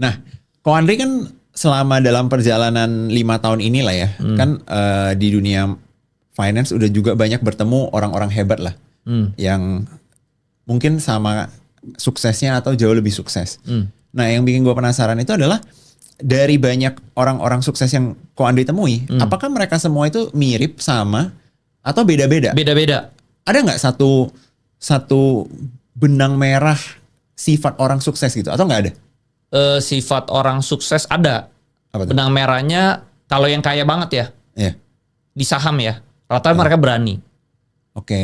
Nah, Ko Andri kan selama dalam perjalanan 5 tahun inilah ya, kan di dunia finance udah juga banyak bertemu orang-orang hebat lah, yang mungkin sama suksesnya atau jauh lebih sukses. Nah, yang bikin gue penasaran itu adalah dari banyak orang-orang sukses yang Ko Andri temui, apakah mereka semua itu mirip, sama, atau beda-beda? Beda-beda. Ada nggak satu benang merah sifat orang sukses gitu, atau nggak ada? Sifat orang sukses ada. Apa tuh? Benang merahnya kalau yang kaya banget ya, Iya. di saham ya, rata-rata mereka berani. Oke.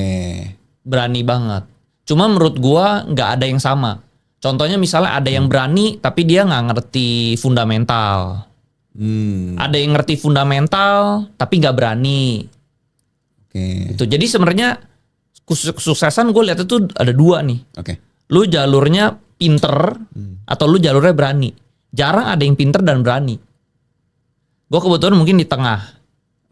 Berani banget. Cuma menurut gua nggak ada yang sama. Contohnya misalnya ada yang berani tapi dia nggak ngerti fundamental. Ada yang ngerti fundamental tapi nggak berani. Oke. Gitu. Jadi sebenarnya kesuksesan gue lihat itu ada dua nih. Oke. Lu jalurnya pinter atau lu jalurnya berani. Jarang ada yang pinter dan berani. Gue kebetulan mungkin di tengah.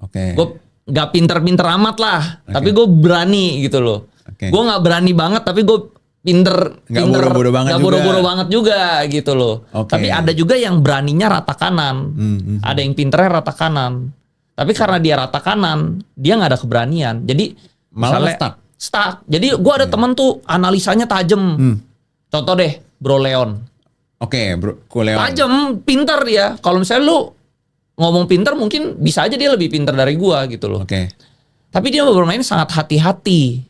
Oke. Gue nggak pinter-pinter amat lah, tapi gue berani gitu loh. Oke. Gue nggak berani banget tapi gue pinter, Nggak bodoh-bodoh banget nggak juga. bodoh-bodoh banget juga gitu loh. Oke. Tapi ada juga yang beraninya rata kanan, ada yang pinternya rata kanan. Tapi karena dia rata kanan, dia nggak ada keberanian. Jadi Malah misalnya stuck. Jadi gue ada teman tuh analisanya tajam. Contoh deh, Bro Leon. Oke, Bro, Ko Leon. Tajam, pinter dia. Kalau misalnya lu ngomong pinter, mungkin bisa aja dia lebih pinter dari gue gitu loh. Oke. Tapi dia bermain sangat hati-hati.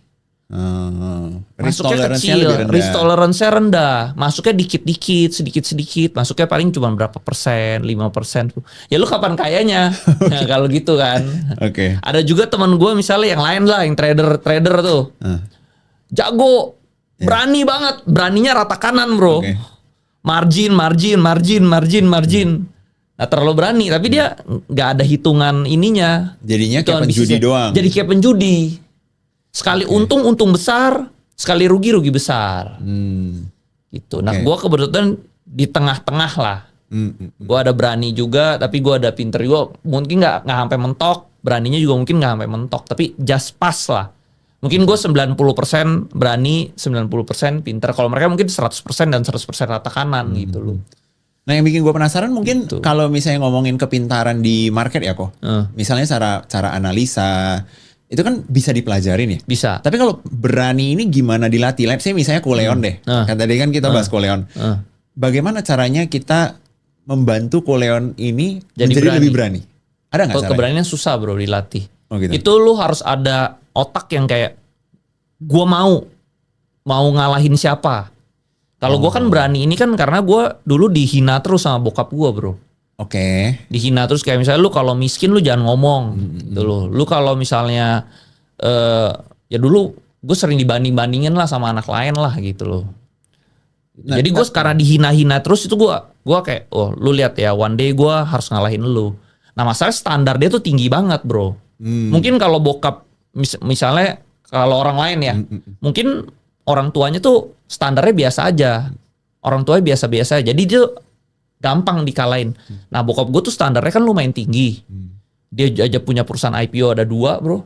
Risk Masuknya tolerance-nya kecil, lebih rendah. risk tolerance-nya rendah. Masuknya dikit-dikit, sedikit-sedikit. Masuknya paling cuma berapa persen, 5%. Ya lu kapan kayanya? Nah, kalau gitu kan. Oke. Ada juga teman gue misalnya yang lain lah, yang trader tuh. Jago, berani banget. Beraninya rata kanan bro. Oke. Margin. Nah terlalu berani, tapi dia nggak ada hitungan ininya. Jadinya kayak Hitungan penjudi bisnisnya. doang. Jadi kayak penjudi. Sekali untung besar, sekali rugi besar. Gitu. Nah, gue kebetulan di tengah-tengah lah. Gue ada berani juga, tapi gue ada pinter juga. Mungkin nggak sampai mentok, beraninya juga mungkin nggak sampai mentok, tapi just pass lah. Mungkin gue 90% berani, 90% pinter. Kalau mereka mungkin 100% dan 100% rata kanan gitu loh. Nah, yang bikin gue penasaran mungkin Gitu. kalau misalnya ngomongin kepintaran di market ya kok. Misalnya cara analisa itu kan bisa dipelajarin ya. Bisa. Tapi kalau berani ini gimana dilatih? Let's say misalnya Ko Leon deh. Kan tadi kan kita bahas Ko Leon. Bagaimana caranya kita membantu Ko Leon ini Jadi menjadi berani. lebih berani? Ada nggak caranya? Keberanian susah bro dilatih. Oh, gitu. Itu lu harus ada otak yang kayak gue mau ngalahin siapa. Kalau gue kan berani ini kan karena gue dulu dihina terus sama bokap gue bro. Oke. Dihina terus kayak misalnya lu kalau miskin lu jangan ngomong gitu loh. Lu kalau misalnya ya dulu gue sering dibanding-bandingin lah sama anak lain lah gitu loh. Nah, Jadi gue sekarang dihina-hina terus itu gue kayak oh lu lihat ya one day gue harus ngalahin lu. Nah masalah standar dia tuh tinggi banget bro. Mungkin kalau bokap misalnya kalau orang lain ya mungkin orang tuanya tuh standarnya biasa aja. Orang tuanya biasa-biasa aja. Jadi dia gampang dikalahin. Nah bokap gue tuh standarnya kan lumayan tinggi. Dia aja punya perusahaan IPO ada 2 bro.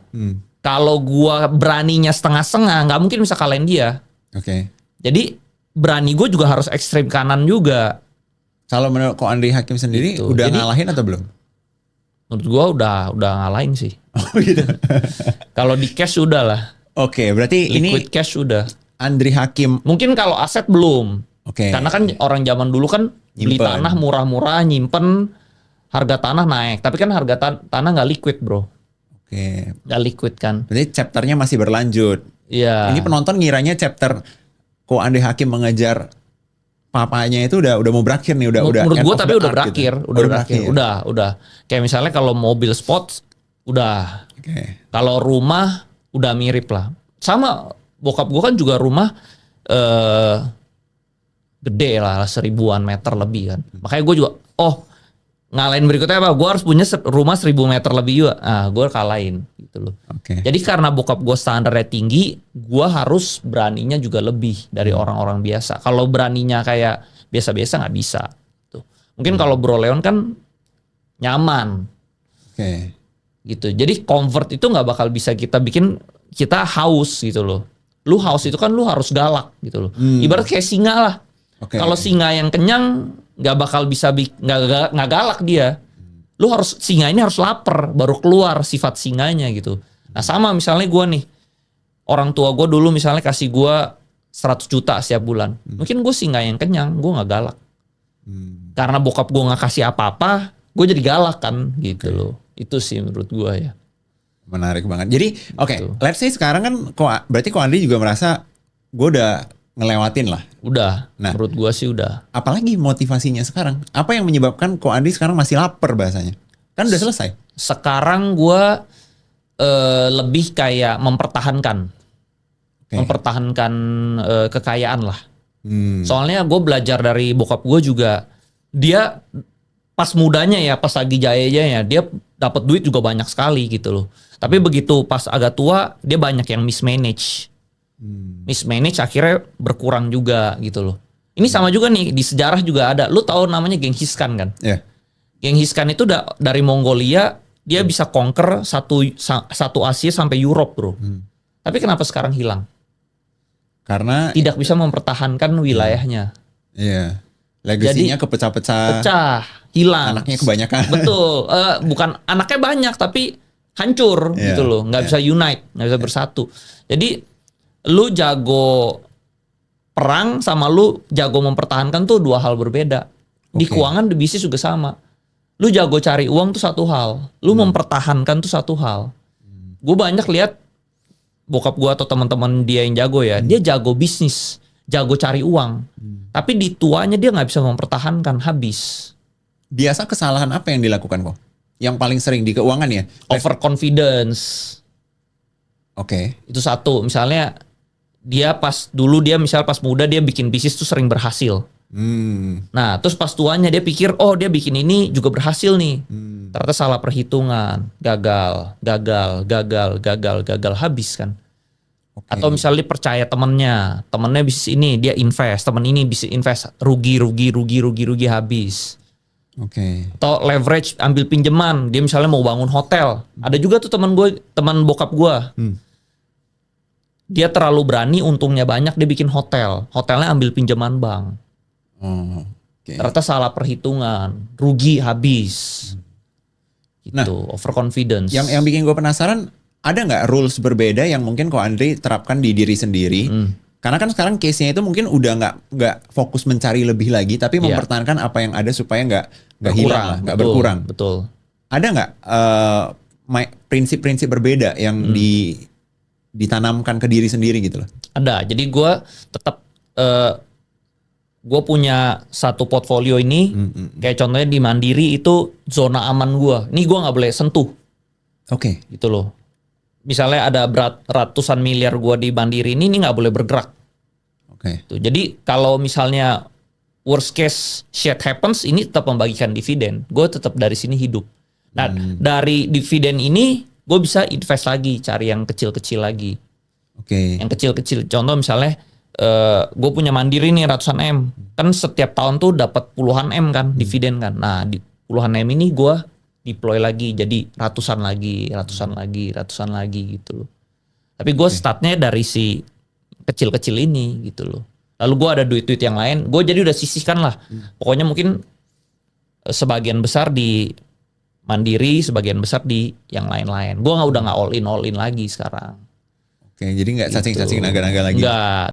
Kalau gue beraninya setengah-setengah nggak mungkin bisa kalahin dia. Oke. Jadi berani gue juga harus ekstrem kanan juga. Kalau menurut Ko Andri Hakim sendiri Gitu. udah Jadi- ngalahin atau belum? Menurut gue udah ngalahin sih. Oh gitu. Kalau di cash udah lah. Oke, berarti Liquid ini cash udah. Andri Hakim. Mungkin kalau aset belum. Oke. Karena kan orang zaman dulu kan beli Nyimpen. tanah murah-murah, nyimpen, harga tanah naik. Tapi kan harga tanah nggak liquid bro. Oke. Nggak liquid kan. Berarti chapternya masih berlanjut. Iya. Ini penonton ngiranya chapter Ko Andri Hakim mengejar papanya itu udah mau berakhir nih, udah Menurut end gue of tapi the udah arc berakhir. gitu. Udah berakhir. Udah. Kayak misalnya kalau mobil sports, udah. Oke. Kalau rumah, udah mirip lah. Sama bokap gue kan juga rumah gede lah, 1000-an meter lebih kan. Makanya gue juga, ngalahin berikutnya apa? Gue harus punya rumah 1000 meter lebih juga. Ah, gue kalahin gitu loh. Oke. Jadi karena bokap gue standarnya tinggi, gue harus beraninya juga lebih dari orang-orang biasa. Kalau beraninya kayak biasa-biasa nggak bisa. Tuh. Mungkin kalau Bro Leon kan nyaman Oke. gitu. Jadi comfort itu nggak bakal bisa kita bikin kita haus gitu loh. Lu haus itu kan lu harus galak gitu loh. Ibarat kayak singa lah. Oke. Kalau singa yang kenyang nggak bakal bisa nggak galak dia. Lu harus, singa ini harus lapar baru keluar sifat singanya gitu. Nah sama misalnya gue nih, orang tua gue dulu misalnya kasih gue 100 juta setiap bulan. Mungkin gue singa yang kenyang, gue nggak galak. Karena bokap gue nggak kasih apa-apa, gue jadi galak kan gitu loh. Itu sih menurut gue ya. Menarik banget. Jadi let's say sekarang kan berarti Ko Andri juga merasa gue udah ngelewatin lah. Udah, nah, menurut gue sih udah. Apalagi motivasinya sekarang? Apa yang menyebabkan Ko Andri sekarang masih lapar bahasanya? Kan udah selesai. Sekarang gue lebih kayak mempertahankan. Mempertahankan kekayaan lah. Soalnya gue belajar dari bokap gue juga. Dia pas mudanya ya, pas lagi jaya-jayanya, dia dapat duit juga banyak sekali gitu loh. Tapi begitu pas agak tua, dia banyak yang mismanage. Mismanage akhirnya berkurang juga gitu loh. Ini sama juga nih, di sejarah juga ada. Lu tahu namanya Genghis Khan kan? Yeah. Genghis Khan itu dari Mongolia, dia bisa conquer satu Asia sampai Europe bro. Tapi kenapa sekarang hilang? Karena tidak bisa mempertahankan wilayahnya. Iya. Legasinya kepecah-pecah. Pecah, hilang. Anaknya kebanyakan. Betul. Bukan anaknya banyak tapi hancur gitu loh. Nggak bisa unite, nggak bisa bersatu. Jadi lu jago perang sama lu jago mempertahankan tuh dua hal berbeda. Di keuangan, di bisnis juga sama. Lu jago cari uang tuh satu hal. Lu mempertahankan tuh satu hal. Gue banyak lihat bokap gue atau teman-teman dia yang jago ya, dia jago bisnis, jago cari uang, tapi di tuanya dia nggak bisa mempertahankan, habis. Biasa kesalahan apa yang dilakukan kok? Yang paling sering di keuangan ya? Overconfidence. Itu satu. Misalnya dia misal pas muda dia bikin bisnis tuh sering berhasil. Nah terus pas tuanya dia pikir dia bikin ini juga berhasil nih. Ternyata salah perhitungan, gagal, habis kan. Atau misalnya dia percaya temennya bisnis ini, dia invest, temen ini bisa invest, rugi, habis. Atau leverage, ambil pinjaman, dia misalnya mau bangun hotel. Ada juga tuh teman bokap gue. Dia terlalu berani, untungnya banyak, dia bikin hotelnya ambil pinjaman bank. Ternyata salah perhitungan, rugi, habis. Gitu, overconfidence. Yang bikin gue penasaran, ada nggak rules berbeda yang mungkin Ko Andri terapkan di diri sendiri? Karena kan sekarang case-nya itu mungkin udah nggak fokus mencari lebih lagi, tapi mempertahankan apa yang ada supaya nggak hilang lah, nggak berkurang. Betul. Ada nggak prinsip-prinsip berbeda yang ditanamkan ke diri sendiri gitu loh? Ada. Jadi gue tetap gue punya satu portfolio ini, kayak contohnya di Mandiri itu zona aman gue. Ini gue nggak boleh sentuh. Gitu loh. Misalnya ada ratusan miliar gue di Mandiri ini nggak boleh bergerak. Tuh, jadi kalau misalnya worst case shit happens, ini tetap membagikan dividen. Gue tetap dari sini hidup. Nah dari dividen ini gue bisa invest lagi, cari yang kecil-kecil lagi. Yang kecil-kecil. Contoh misalnya gue punya Mandiri nih ratusan M, kan setiap tahun tuh dapat puluhan M kan dividen kan. Nah di puluhan M ini gue deploy lagi jadi ratusan lagi gitu loh. Tapi gue startnya dari si kecil-kecil ini gitu loh. Lalu gue ada duit-duit yang lain, gue jadi udah sisihkan lah. Pokoknya mungkin sebagian besar di Mandiri, sebagian besar di yang lain-lain. Gue udah nggak all in lagi sekarang. Jadi nggak cacing-cacing naga-naga lagi. Nggak.